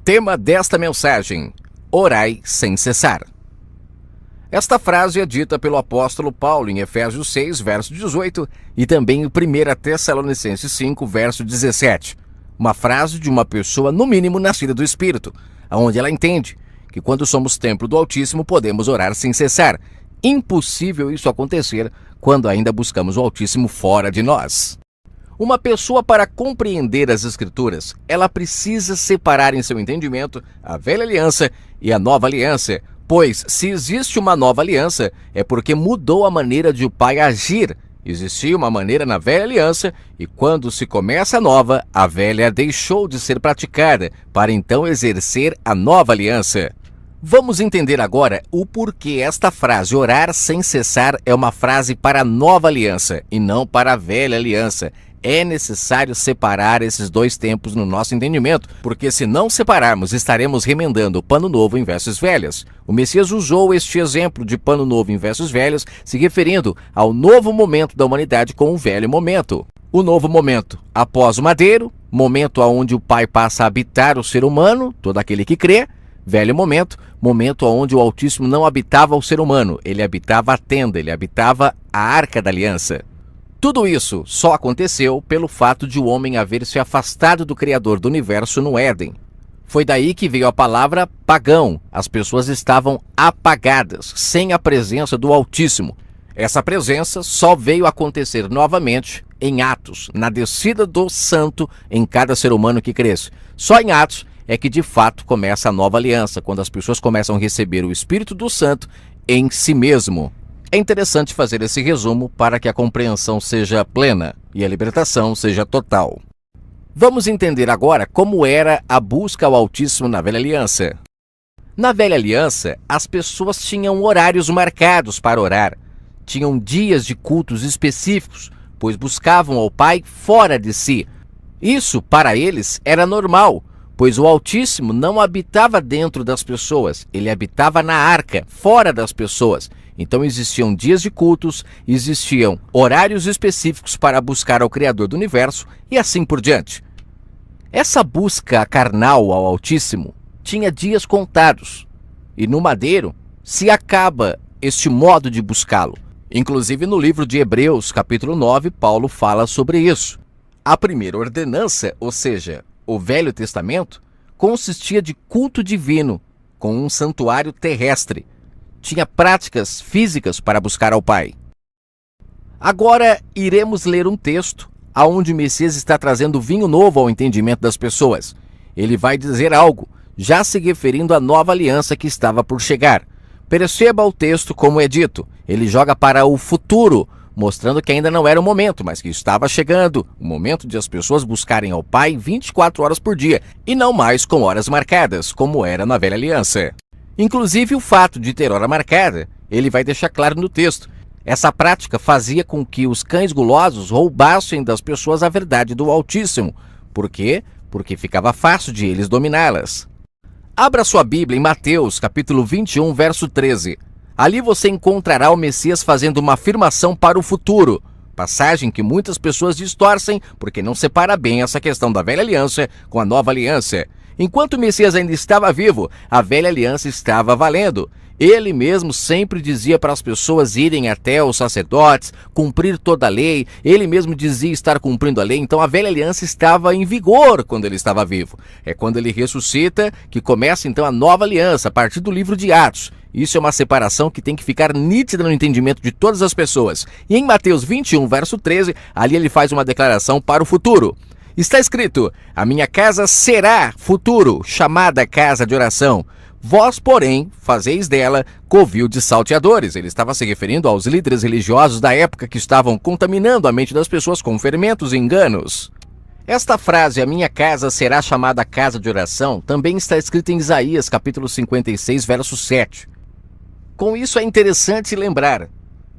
Tema desta mensagem: orai sem cessar. Esta frase é dita pelo apóstolo Paulo em Efésios 6, verso 18, e também em 1 Tessalonicenses 5, verso 17. Uma frase de uma pessoa, no mínimo, nascida do Espírito, onde ela entende que quando somos templo do Altíssimo podemos orar sem cessar. Impossível isso acontecer quando ainda buscamos o Altíssimo fora de nós. Uma pessoa, para compreender as Escrituras, ela precisa separar em seu entendimento a velha aliança e a nova aliança, pois se existe uma nova aliança, é porque mudou a maneira de o Pai agir. Existia uma maneira na velha aliança e quando se começa a nova, a velha deixou de ser praticada para então exercer a nova aliança. Vamos entender agora o porquê esta frase, orar sem cessar, é uma frase para a nova aliança e não para a velha aliança. É necessário separar esses dois tempos no nosso entendimento, porque se não separarmos, estaremos remendando o pano novo em vestes velhas. O Messias usou este exemplo de pano novo em vestes velhas, se referindo ao novo momento da humanidade com o velho momento. O novo momento após o madeiro, momento onde o Pai passa a habitar o ser humano, todo aquele que crê. Velho momento, momento onde o Altíssimo não habitava o ser humano, ele habitava a tenda, ele habitava a arca da aliança. Tudo isso só aconteceu pelo fato de o homem haver se afastado do Criador do universo no Éden. Foi daí que veio a palavra pagão. As pessoas estavam apagadas, sem a presença do Altíssimo. Essa presença só veio acontecer novamente em Atos, na descida do Santo em cada ser humano que cresce. Só em Atos é que de fato começa a nova aliança, quando as pessoas começam a receber o Espírito do Santo em si mesmo. É interessante fazer esse resumo para que a compreensão seja plena e a libertação seja total. Vamos entender agora como era a busca ao Altíssimo na Velha Aliança. Na Velha Aliança, as pessoas tinham horários marcados para orar. Tinham dias de cultos específicos, pois buscavam ao Pai fora de si. Isso, para eles, era normal, pois o Altíssimo não habitava dentro das pessoas, ele habitava na arca, fora das pessoas. Então existiam dias de cultos, existiam horários específicos para buscar ao Criador do Universo e assim por diante. Essa busca carnal ao Altíssimo tinha dias contados e no madeiro se acaba este modo de buscá-lo. Inclusive no livro de Hebreus, capítulo 9, Paulo fala sobre isso. A primeira ordenança, ou seja, o Velho Testamento, consistia de culto divino com um santuário terrestre. Tinha práticas físicas para buscar ao Pai. Agora iremos ler um texto onde o Messias está trazendo vinho novo ao entendimento das pessoas. Ele vai dizer algo, já se referindo à nova aliança que estava por chegar. Perceba o texto como é dito. Ele joga para o futuro, mostrando que ainda não era o momento, mas que estava chegando. O momento de as pessoas buscarem ao Pai 24 horas por dia, e não mais com horas marcadas, como era na Velha Aliança. Inclusive o fato de ter hora marcada, ele vai deixar claro no texto. Essa prática fazia com que os cães gulosos roubassem das pessoas a verdade do Altíssimo. Por quê? Porque ficava fácil de eles dominá-las. Abra sua Bíblia em Mateus, capítulo 21, verso 13. Ali você encontrará o Messias fazendo uma afirmação para o futuro. Passagem que muitas pessoas distorcem porque não separa bem essa questão da velha aliança com a nova aliança. Enquanto o Messias ainda estava vivo, a velha aliança estava valendo. Ele mesmo sempre dizia para as pessoas irem até os sacerdotes, cumprir toda a lei. Ele mesmo dizia estar cumprindo a lei. Então a velha aliança estava em vigor quando ele estava vivo. É quando ele ressuscita que começa então a nova aliança, a partir do livro de Atos. Isso é uma separação que tem que ficar nítida no entendimento de todas as pessoas. E em Mateus 21, verso 13, ali ele faz uma declaração para o futuro. Está escrito: a minha casa será futuro, chamada casa de oração. Vós, porém, fazeis dela covil de salteadores. Ele estava se referindo aos líderes religiosos da época que estavam contaminando a mente das pessoas com fermentos e enganos. Esta frase, a minha casa será chamada casa de oração, também está escrita em Isaías, capítulo 56, verso 7. Com isso é interessante lembrar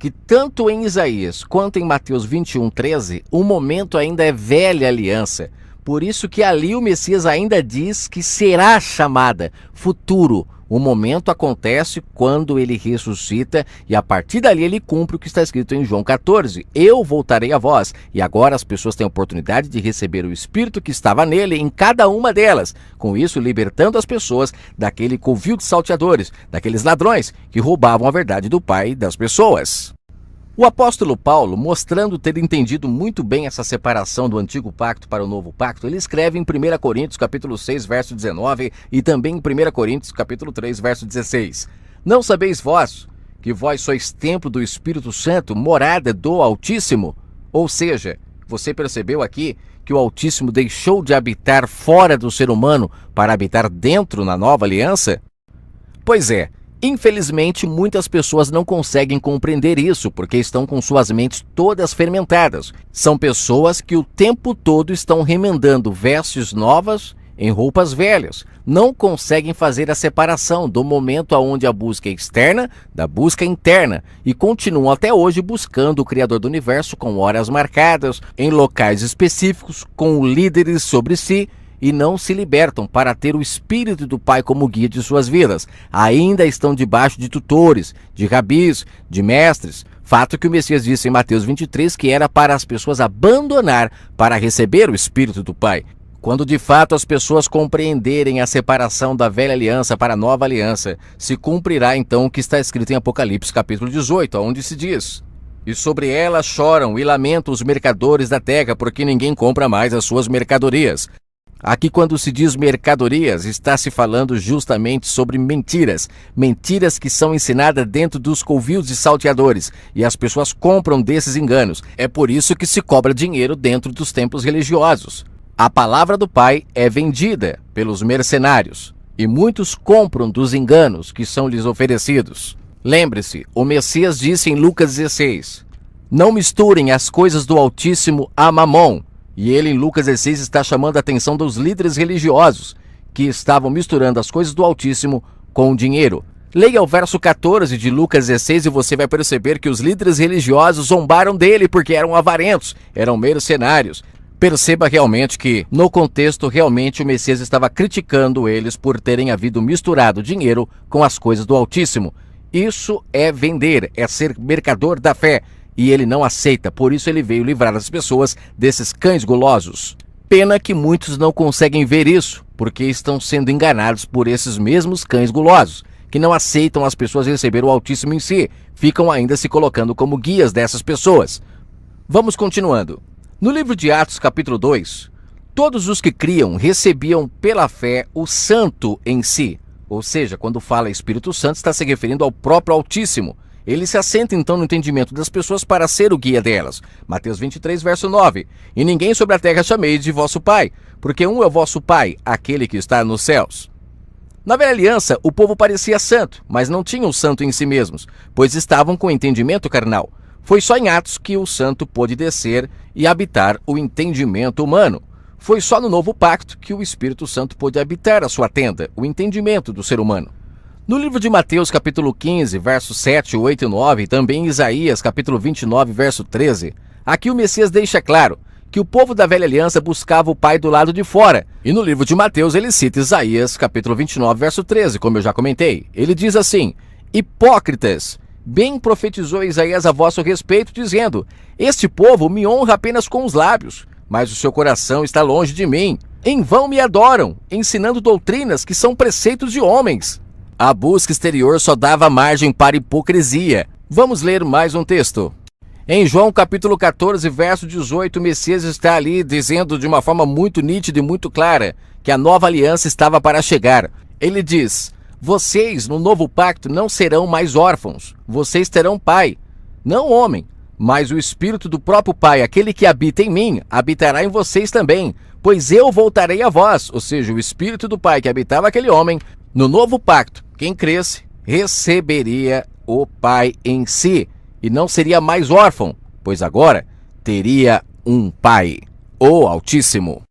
que tanto em Isaías quanto em Mateus 21, 13, o momento ainda é velha aliança. Por isso que ali o Messias ainda diz que será chamada futuro, O momento acontece quando ele ressuscita e a partir dali ele cumpre o que está escrito em João 14. Eu voltarei a vós. E agora as pessoas têm a oportunidade de receber o Espírito que estava nele em cada uma delas. Com isso, libertando as pessoas daquele covil de salteadores, daqueles ladrões que roubavam a verdade do Pai das pessoas. O apóstolo Paulo, mostrando ter entendido muito bem essa separação do antigo pacto para o novo pacto, ele escreve em 1 Coríntios capítulo 6, verso 19 e também em 1 Coríntios capítulo 3, verso 16. Não sabeis vós que vós sois templo do Espírito Santo, morada do Altíssimo? Ou seja, você percebeu aqui que o Altíssimo deixou de habitar fora do ser humano para habitar dentro na nova aliança? Pois é. Infelizmente, muitas pessoas não conseguem compreender isso porque estão com suas mentes todas fermentadas. São pessoas que o tempo todo estão remendando vestes novas em roupas velhas. Não conseguem fazer a separação do momento onde a busca é externa da busca interna e continuam até hoje buscando o Criador do Universo com horas marcadas, em locais específicos, com líderes sobre si, e não se libertam para ter o Espírito do Pai como guia de suas vidas. Ainda estão debaixo de tutores, de rabis, de mestres. Fato que o Messias disse em Mateus 23 que era para as pessoas abandonar para receber o Espírito do Pai. Quando de fato as pessoas compreenderem a separação da velha aliança para a nova aliança, se cumprirá então o que está escrito em Apocalipse capítulo 18, onde se diz: e sobre ela choram e lamentam os mercadores da terra, porque ninguém compra mais as suas mercadorias. Aqui, quando se diz mercadorias, está se falando justamente sobre mentiras. Mentiras que são ensinadas dentro dos covios de salteadores. E as pessoas compram desses enganos. É por isso que se cobra dinheiro dentro dos templos religiosos. A palavra do Pai é vendida pelos mercenários. E muitos compram dos enganos que são lhes oferecidos. Lembre-se, o Messias disse em Lucas 16: não misturem as coisas do Altíssimo a mamon. E ele, em Lucas 16, está chamando a atenção dos líderes religiosos que estavam misturando as coisas do Altíssimo com o dinheiro. Leia o verso 14 de Lucas 16 e você vai perceber que os líderes religiosos zombaram dele porque eram avarentos, eram mercenários. Perceba realmente que, no contexto, realmente o Messias estava criticando eles por terem havido misturado dinheiro com as coisas do Altíssimo. Isso é vender, é ser mercador da fé. E ele não aceita, por isso ele veio livrar as pessoas desses cães gulosos. Pena que muitos não conseguem ver isso, porque estão sendo enganados por esses mesmos cães gulosos, que não aceitam as pessoas receber o Altíssimo em si, ficam ainda se colocando como guias dessas pessoas. Vamos continuando. No livro de Atos, capítulo 2, todos os que criam recebiam pela fé o Santo em si. Ou seja, quando fala Espírito Santo, está se referindo ao próprio Altíssimo. Ele se assenta então no entendimento das pessoas para ser o guia delas. Mateus 23, verso 9. E ninguém sobre a terra chameis de vosso Pai, porque um é o vosso Pai, aquele que está nos céus. Na velha aliança, o povo parecia santo, mas não tinha o santo em si mesmos, pois estavam com entendimento carnal. Foi só em Atos que o santo pôde descer e habitar o entendimento humano. Foi só no novo pacto que o Espírito Santo pôde habitar a sua tenda, o entendimento do ser humano. No livro de Mateus, capítulo 15, versos 7, 8 e 9, e também em Isaías, capítulo 29, verso 13, aqui o Messias deixa claro que o povo da velha aliança buscava o Pai do lado de fora. E no livro de Mateus ele cita Isaías, capítulo 29, verso 13, como eu já comentei. Ele diz assim: hipócritas, bem profetizou Isaías a vosso respeito, dizendo: este povo me honra apenas com os lábios, mas o seu coração está longe de mim. Em vão me adoram, ensinando doutrinas que são preceitos de homens. A busca exterior só dava margem para hipocrisia. Vamos ler mais um texto. Em João capítulo 14, verso 18, o Messias está ali dizendo de uma forma muito nítida e muito clara que a nova aliança estava para chegar. Ele diz: vocês no novo pacto não serão mais órfãos, vocês terão pai, não homem, mas o Espírito do próprio Pai, aquele que habita em mim, habitará em vocês também, pois eu voltarei a vós. Ou seja, o Espírito do Pai que habitava aquele homem, no novo pacto, quem cresce, receberia o Pai em si, e não seria mais órfão, pois agora teria um Pai, o Altíssimo.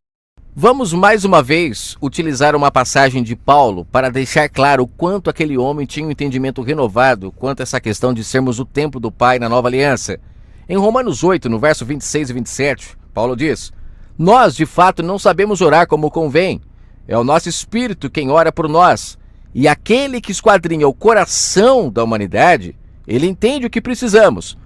Vamos mais uma vez utilizar uma passagem de Paulo para deixar claro o quanto aquele homem tinha um entendimento renovado quanto a essa questão de sermos o templo do Pai na nova aliança. Em Romanos 8, no verso 26 e 27, Paulo diz: nós, de fato, não sabemos orar como convém. É o nosso espírito quem ora por nós. E aquele que esquadrinha o coração da humanidade, ele entende o que precisamos.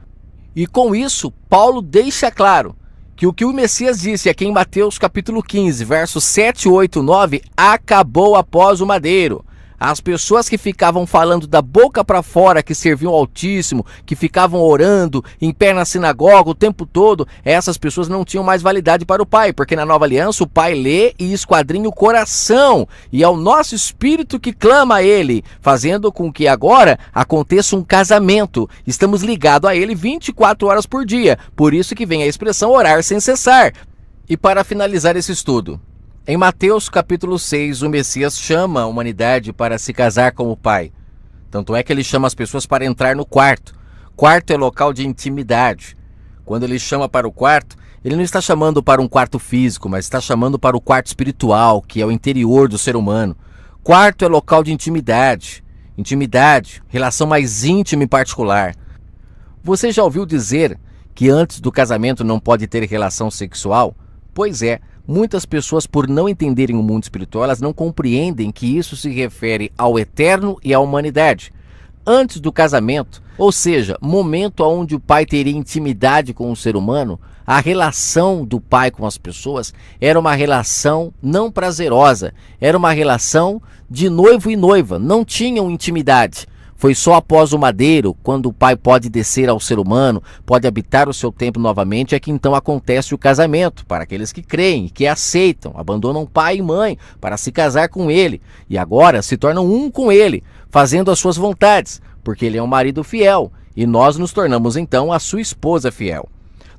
E com isso, Paulo deixa claro que o Messias disse aqui em Mateus capítulo 15, versos 7, 8, 9, acabou após o madeiro. As pessoas que ficavam falando da boca para fora que serviam ao Altíssimo, que ficavam orando em pé na sinagoga o tempo todo, essas pessoas não tinham mais validade para o Pai, porque na Nova Aliança o Pai lê e esquadrinha o coração, e é o nosso espírito que clama a Ele, fazendo com que agora aconteça um casamento. Estamos ligados a Ele 24 horas por dia, por isso que vem a expressão orar sem cessar. E para finalizar esse estudo, em Mateus capítulo 6, o Messias chama a humanidade para se casar com o Pai. Tanto é que ele chama as pessoas para entrar no quarto. Quarto é local de intimidade. Quando ele chama para o quarto, ele não está chamando para um quarto físico, mas está chamando para o quarto espiritual, que é o interior do ser humano. Quarto é local de intimidade. Intimidade, relação mais íntima e particular. Você já ouviu dizer que antes do casamento não pode ter relação sexual? Pois é. Muitas pessoas, por não entenderem o mundo espiritual, elas não compreendem que isso se refere ao eterno e à humanidade. Antes do casamento, ou seja, momento onde o pai teria intimidade com o ser humano, a relação do pai com as pessoas era uma relação não prazerosa, era uma relação de noivo e noiva, não tinham intimidade. Foi só após o madeiro, quando o pai pode descer ao ser humano, pode habitar o seu templo novamente, é que então acontece o casamento, para aqueles que creem, que aceitam, abandonam pai e mãe para se casar com ele, e agora se tornam um com ele, fazendo as suas vontades, porque ele é um marido fiel, e nós nos tornamos então a sua esposa fiel.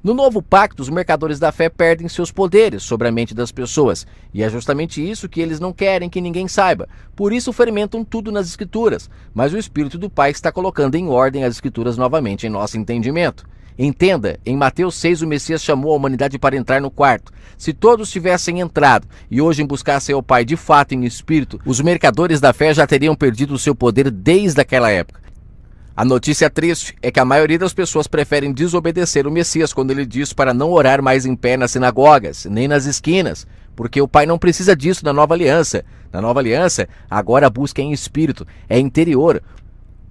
No novo pacto, os mercadores da fé perdem seus poderes sobre a mente das pessoas, e é justamente isso que eles não querem que ninguém saiba. Por isso fermentam tudo nas Escrituras, mas o Espírito do Pai está colocando em ordem as Escrituras novamente em nosso entendimento. Entenda, em Mateus 6 o Messias chamou a humanidade para entrar no quarto. Se todos tivessem entrado e hoje buscassem ao Pai de fato em espírito, os mercadores da fé já teriam perdido o seu poder desde aquela época. A notícia triste é que a maioria das pessoas preferem desobedecer o Messias quando ele diz para não orar mais em pé nas sinagogas, nem nas esquinas, porque o Pai não precisa disso na Nova Aliança. Na Nova Aliança, agora a busca é em espírito, é interior.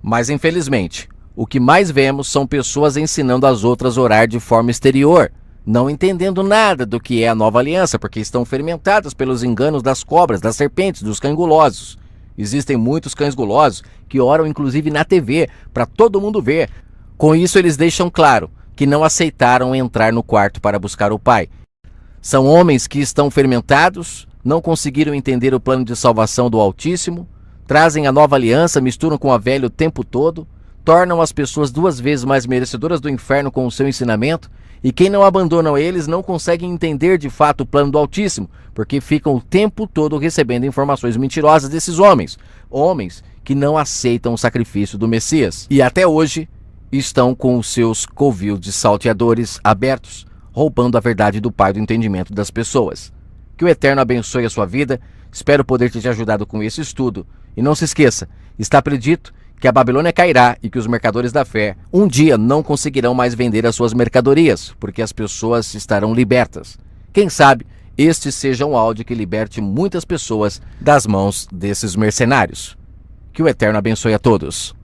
Mas infelizmente, o que mais vemos são pessoas ensinando as outras a orar de forma exterior, não entendendo nada do que é a Nova Aliança, porque estão fermentadas pelos enganos das cobras, das serpentes, dos cães gulosos. Existem muitos cães gulosos que oram inclusive na TV, para todo mundo ver. Com isso eles deixam claro que não aceitaram entrar no quarto para buscar o Pai. São homens que estão fermentados, não conseguiram entender o plano de salvação do Altíssimo, trazem a Nova Aliança, misturam com a velha o tempo todo, tornam as pessoas 2 vezes mais merecedoras do inferno com o seu ensinamento, e quem não abandona eles não consegue entender de fato o plano do Altíssimo, porque ficam o tempo todo recebendo informações mentirosas desses homens. Homens que não aceitam o sacrifício do Messias. E até hoje estão com os seus covios de salteadores abertos, roubando a verdade do Pai do entendimento das pessoas. Que o Eterno abençoe a sua vida. Espero poder ter te ajudado com esse estudo. E não se esqueça, está predito que a Babilônia cairá e que os mercadores da fé um dia não conseguirão mais vender as suas mercadorias, porque as pessoas estarão libertas. Quem sabe este seja um áudio que liberte muitas pessoas das mãos desses mercenários. Que o Eterno abençoe a todos.